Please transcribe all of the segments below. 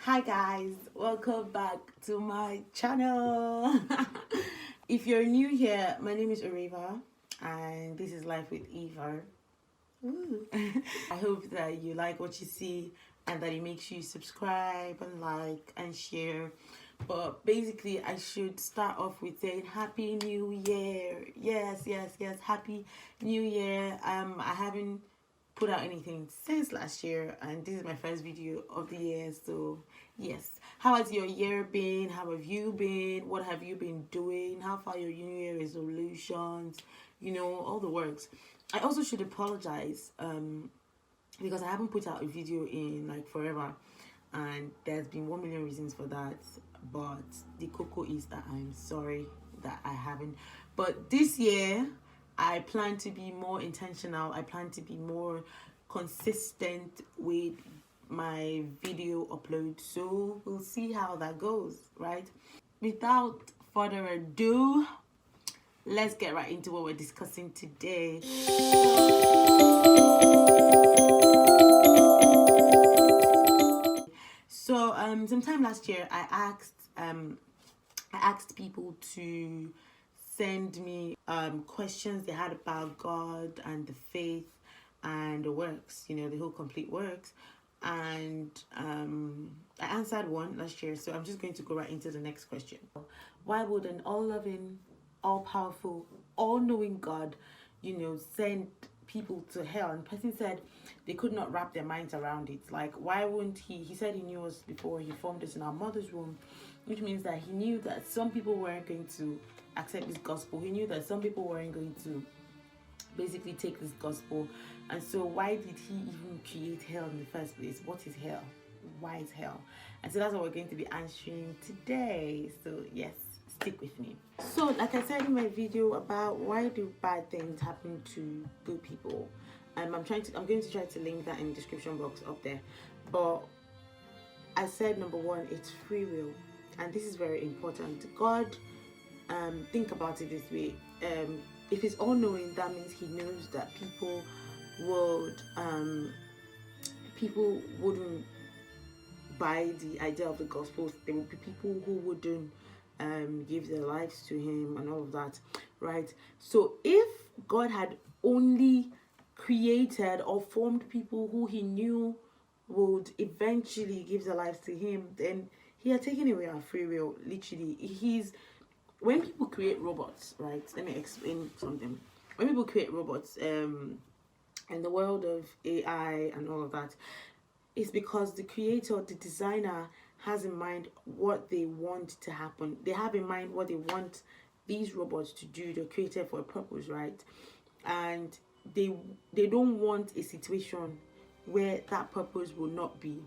Hi guys, welcome back to my channel. If you're new here, my name is Oreva and this is Life with Eva. Ooh. I hope that you like what you see and that it makes you subscribe and like and share. But basically, I should start off with saying Happy New Year. Yes, Happy New Year. I haven't put out anything since last year, and this is my first video of the year. So yes, how has your year been? How have you been? What have you been doing? How far your New Year resolutions? All the works. I also should apologize because I haven't put out a video in like forever, and there's been 1 million reasons for that. But the cocoa is that I'm sorry that I haven't. But this year, I plan to be more intentional. I plan to be more consistent with my video upload. So we'll see how that goes, right? Without further ado, let's get right into what we're discussing today. So sometime last year I asked people to send me questions they had about God and the faith and the works, the whole complete works. And I answered one last year, so I'm just going to go right into the next question. Why would an all-loving, all-powerful, all-knowing God, send people to hell? And the person said they could not wrap their minds around it. Like, why wouldn't he said he knew us before he formed us in our mother's womb, which means that he knew that some people weren't going to accept this gospel. He knew that some people weren't going to basically take this gospel. And so why did he even create hell in the first place? What is hell? Why is hell? And so that's what we're going to be answering today. So yes, stick with me. So like I said in my video about why do bad things happen to good people, I'm going to try to link that in the description box up there. But I said number one, it's free will, and this is very important. God, think about it this way. If he's all-knowing, that means he knows that people wouldn't buy the idea of the gospel. There would be people who wouldn't give their lives to him and all of that, right? So if God had only created or formed people who he knew would eventually give their lives to him, then he had taken away our free will. Literally, when people create robots, right? Let me explain something. When people create robots, in the world of AI and all of that, it's because the creator, the designer, has in mind what they want to happen. They have in mind what they want these robots to do. They're created for a purpose, right? And they don't want a situation where that purpose will not be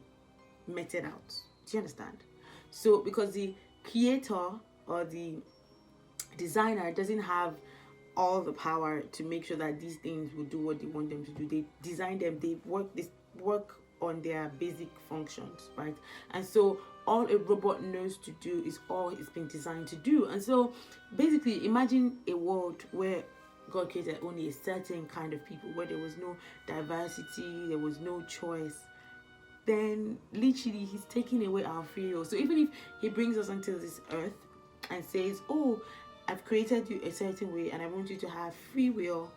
meted out. Do you understand? So because the creator or the designer doesn't have all the power to make sure that these things will do what they want them to do. They design them, they work on their basic functions, right? And so all a robot knows to do is all it's been designed to do. And so basically imagine a world where God created only a certain kind of people, where there was no diversity, there was no choice. Then literally he's taking away our free will. So even if he brings us onto this earth and says, oh, I've created you a certain way and I want you to have free will,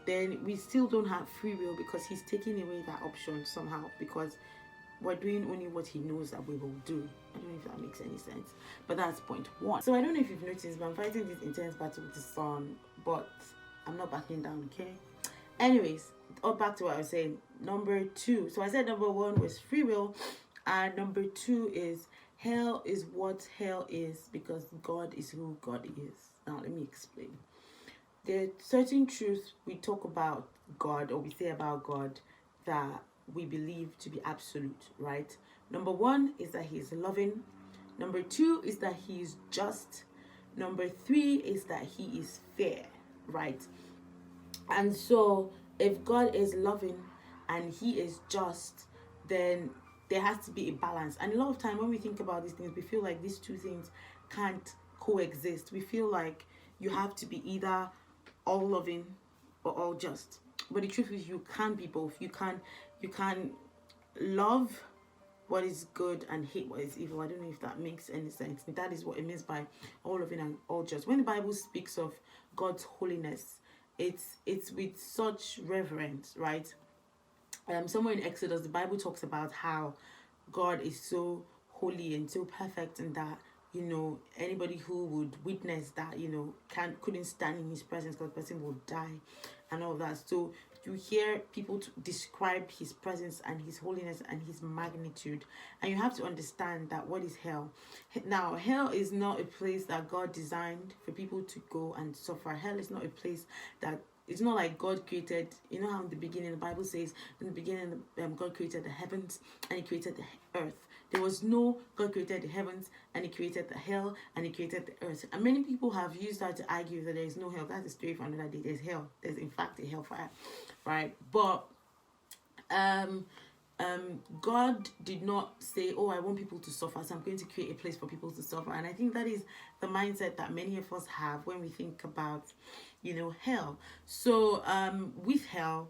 then we still don't have free will because he's taking away that option somehow, because we're doing only what he knows that we will do. I don't know if that makes any sense, but that's point one. So I don't know if you've noticed, but I'm fighting this intense battle with the sun, but I'm not backing down, okay? Anyways, back to what I was saying. Number two. So I said number one was free will, and number two is hell is what hell is because God is who God is. Now let me explain. There are certain truths we talk about God, or we say about God, that we believe to be absolute, right? Number one is that he is loving. Number two is that he is just. Number three is that he is fair, right? And so if God is loving and he is just, then there has to be a balance. And a lot of time when we think about these things, we feel like these two things can't coexist. We feel like you have to be either all loving or all just. But the truth is you can't be both. You can love what is good and hate what is evil. I don't know if that makes any sense. That is what it means by all loving and all just. When the Bible speaks of God's holiness, it's with such reverence, right? Somewhere in Exodus, the Bible talks about how God is so holy and so perfect, and that, you know, anybody who would witness that, you know, couldn't stand in his presence because the person would die and all that. So you hear people describe his presence and his holiness and his magnitude, and you have to understand that what is hell. Now, hell is not a place that God designed for people to go and suffer. Hell is not a place that, it's not like God created, you know how in the beginning the Bible says in the beginning God created the heavens and he created the earth. There was no, God created the heavens and he created the hell and he created the earth. And many people have used that to argue that there is no hell. That's a story for another day. There's hell. There's in fact a hellfire, right? But God did not say, oh, I want people to suffer, so I'm going to create a place for people to suffer. And I think that is the mindset that many of us have when we think about, you know, hell. So with hell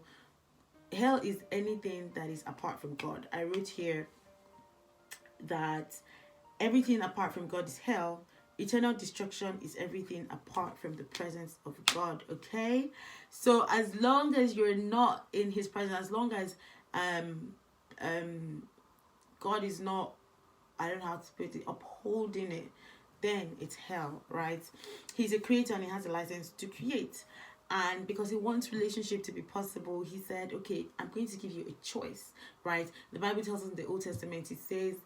is anything that is apart from God. I wrote here that everything apart from God is hell. Eternal destruction is everything apart from the presence of God. Okay, so as long as you're not in his presence, as long as God is not, I don't know how to put it, upholding it, then it's hell, right? He's a creator and he has a license to create. And because he wants relationship to be possible, he said, okay, I'm going to give you a choice, right? The Bible tells us in the Old Testament, it says,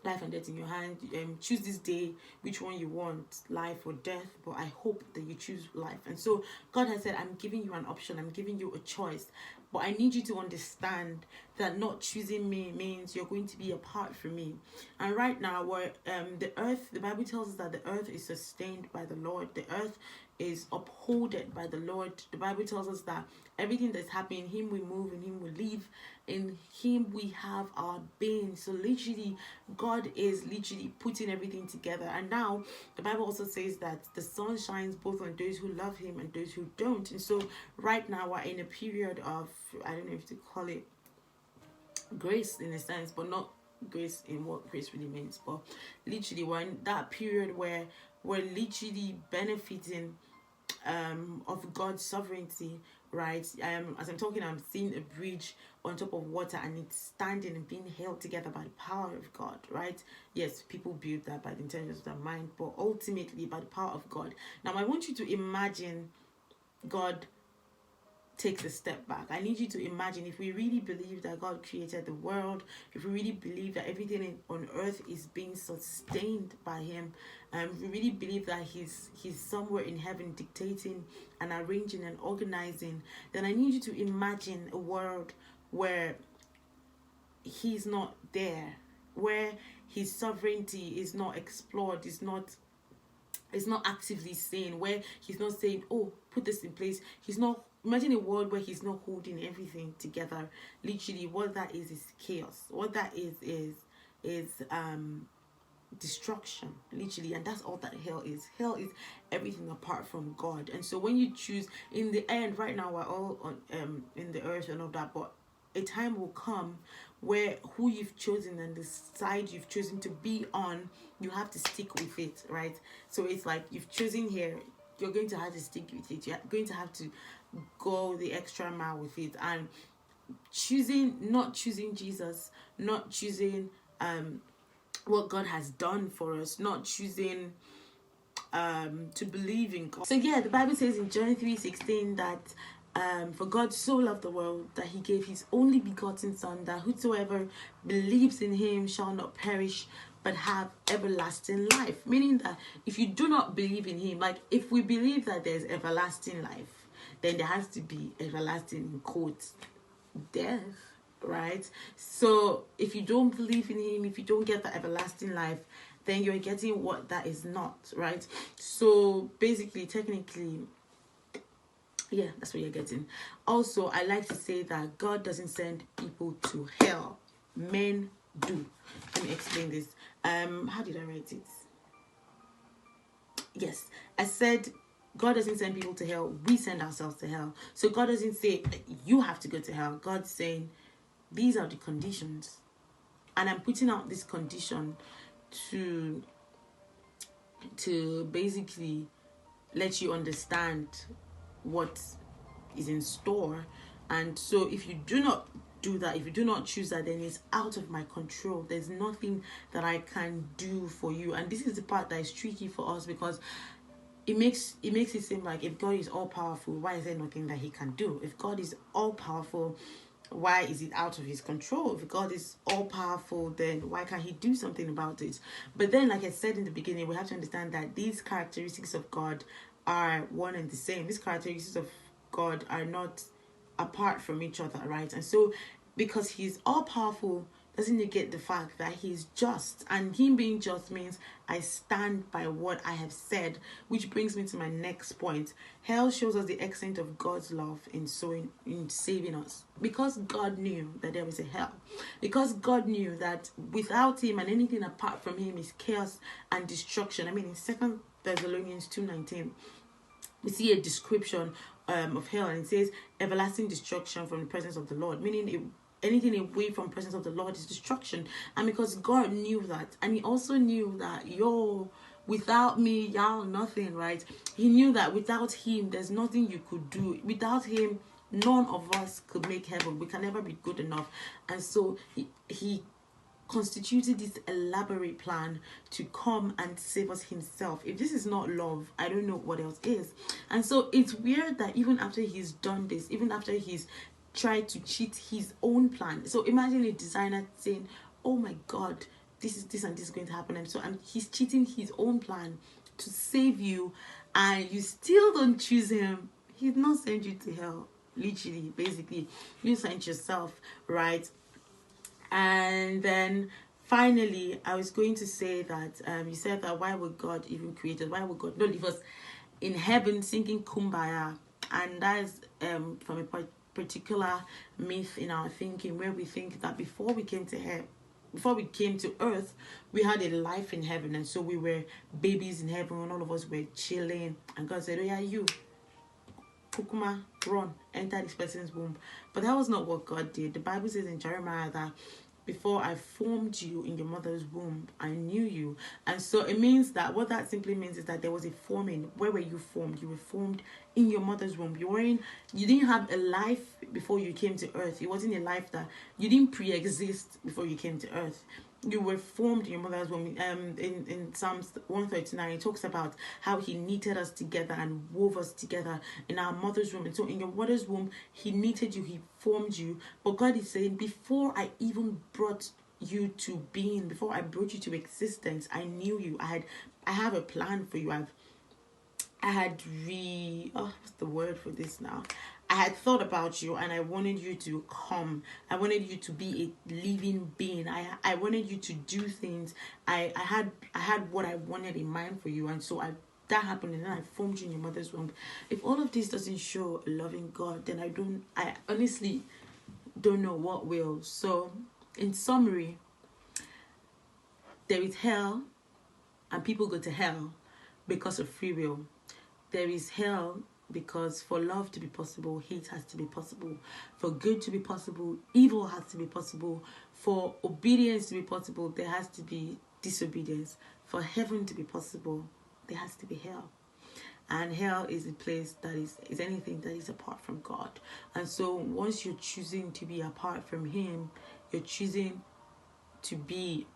life and death in your hand. Choose this day which one you want, life or death, but I hope that you choose life. And so God has said, I'm giving you an option, I'm giving you a choice, but I need you to understand that not choosing me means you're going to be apart from me. And right now, where the earth, the Bible tells us that the earth is sustained by the Lord. The earth is upholded by the Lord. The Bible tells us that everything that's happening, in him we move, in him we live, in him we have our being. So literally, God is literally putting everything together. And now the Bible also says that the sun shines both on those who love him and those who don't. And so right now we're in a period of, I don't know if to call it grace in a sense, but not grace in what grace really means, but literally we're in that period where we're literally benefiting of God's sovereignty, right? As I'm talking, I'm seeing a bridge on top of water and it's standing and being held together by the power of God, right? Yes, people build that by the intelligence of their mind, but ultimately by the power of God. Now I want you to imagine God takes a step back. I need you to imagine, if we really believe that God created the world, if we really believe that everything on earth is being sustained by him, if we really believe that he's somewhere in heaven dictating and arranging and organizing, then I need you to imagine a world where he's not there, where his sovereignty is not explored, is not actively seen, where he's not saying, oh, put this in place. He's not. Imagine a world where he's not holding everything together. Literally, what that is chaos. What that is destruction. Literally, and that's all that hell is. Hell is everything apart from God. And so when you choose, in the end, right now we're all on in the earth and all that, but a time will come where who you've chosen and the side you've chosen to be on, you have to stick with it, right? So it's like you've chosen here, you're going to have to stick with it. You're going to have to go the extra mile with it. And not choosing Jesus, not choosing what God has done for us, not choosing to believe in God. So yeah, the Bible says in John 3:16 that for God so loved the world that he gave his only begotten son, that whosoever believes in him shall not perish but have everlasting life. Meaning that if you do not believe in him, like if we believe that there's everlasting life, then there has to be everlasting, in quotes, death, right? So if you don't believe in him, if you don't get the everlasting life, then you're getting what that is not, right? So basically, technically, yeah, that's what you're getting. Also, I like to say that God doesn't send people to hell. Men do. Let me explain this. How did I write it? Yes, I said God doesn't send people to hell. We send ourselves to hell. So God doesn't say you have to go to hell. God's saying these are the conditions. And I'm putting out this condition to basically let you understand what is in store. And so if you do not do that, if you do not choose that, then it's out of my control. There's nothing that I can do for you. And this is the part that is tricky for us, because it makes it seem like if God is all powerful, why is there nothing that he can do? If God is all powerful, why is it out of his control? If God is all powerful, then why can't he do something about it? But then, like I said in the beginning, we have to understand that these characteristics of God are one and the same. These characteristics of God are not apart from each other, right? And so because he's all powerful doesn't negate the fact that he's just, and him being just means I stand by what I have said, which brings me to my next point. Hell shows us the extent of God's love in saving us, because God knew that there was a hell, because God knew that without him and anything apart from him is chaos and destruction. I mean, in 2 Thessalonians 2:19, we see a description of hell, and it says everlasting destruction from the presence of the Lord, meaning anything away from the presence of the Lord is destruction. And because God knew that, and he also knew that without me, y'all nothing, right? He knew that without him, there's nothing you could do. Without him, none of us could make heaven. We can never be good enough. And so he constituted this elaborate plan to come and save us himself. If this is not love, I don't know what else is. And so it's weird that even after he's done this, even after he's tried to cheat his own plan. So imagine a designer saying, oh my God, this and this is going to happen. And so he's cheating his own plan to save you, and you still don't choose him. He's not sent you to hell. Literally, basically, you sent yourself, right? And then finally, I was going to say that you said that why would God even create us? Why would God not leave us in heaven singing Kumbaya? And that is from a particular myth in our thinking, where we think that before we came to earth, we had a life in heaven, and so we were babies in heaven, and all of us were chilling, and God said, oh yeah, you Kukuma, run, enter this person's womb. But that was not what God did. The Bible says in Jeremiah that before I formed you in your mother's womb, I knew you. And so it means that what that simply means is that there was a forming. Where were you formed? You were formed in your mother's womb. You didn't have a life before you came to earth. It wasn't a life that you didn't pre-exist before you came to earth. You were formed in your mother's womb. In Psalms 139, it talks about how he knitted us together and wove us together in our mother's womb. And so in your mother's womb, he knitted you, he formed you. But God is saying, before I even brought you to being, before I brought you to existence, I knew you. I have a plan for you. What's the word for this now? I had thought about you, and I wanted you to come. I wanted you to be a living being. I wanted you to do things. I had what I wanted in mind for you, and so that happened, and then I formed you in your mother's womb. If all of this doesn't show a loving God, then I honestly don't know what will. So, in summary, there is hell, and people go to hell because of free will. There is hell because for love to be possible, hate has to be possible. For good to be possible, evil has to be possible. For obedience to be possible, there has to be disobedience. For heaven to be possible, there has to be hell. And hell is a place that is anything that is apart from God. And so once you're choosing to be apart from him, you're choosing to be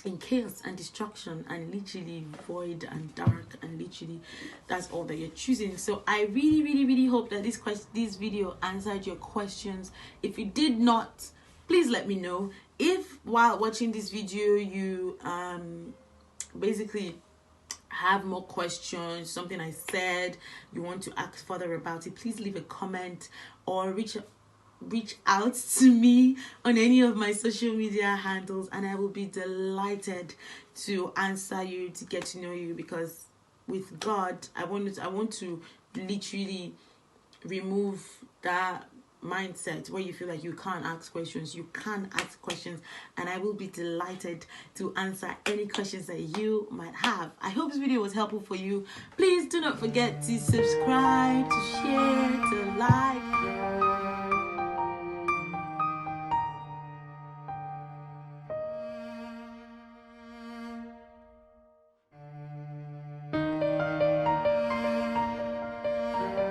in chaos and destruction and literally void and dark, and literally that's all that you're choosing. So I really, really, really hope that this video answered your questions. If it did not, please let me know. If while watching this video you basically have more questions, something I said you want to ask further about it, please leave a comment or reach out to me on any of my social media handles, and I will be delighted to answer you, to get to know you, because with God I want to literally remove that mindset where you feel like you can't ask questions. You can ask questions, and I will be delighted to answer any questions that you might have. I hope this video was helpful for you. Please do not forget to subscribe, to share, to like.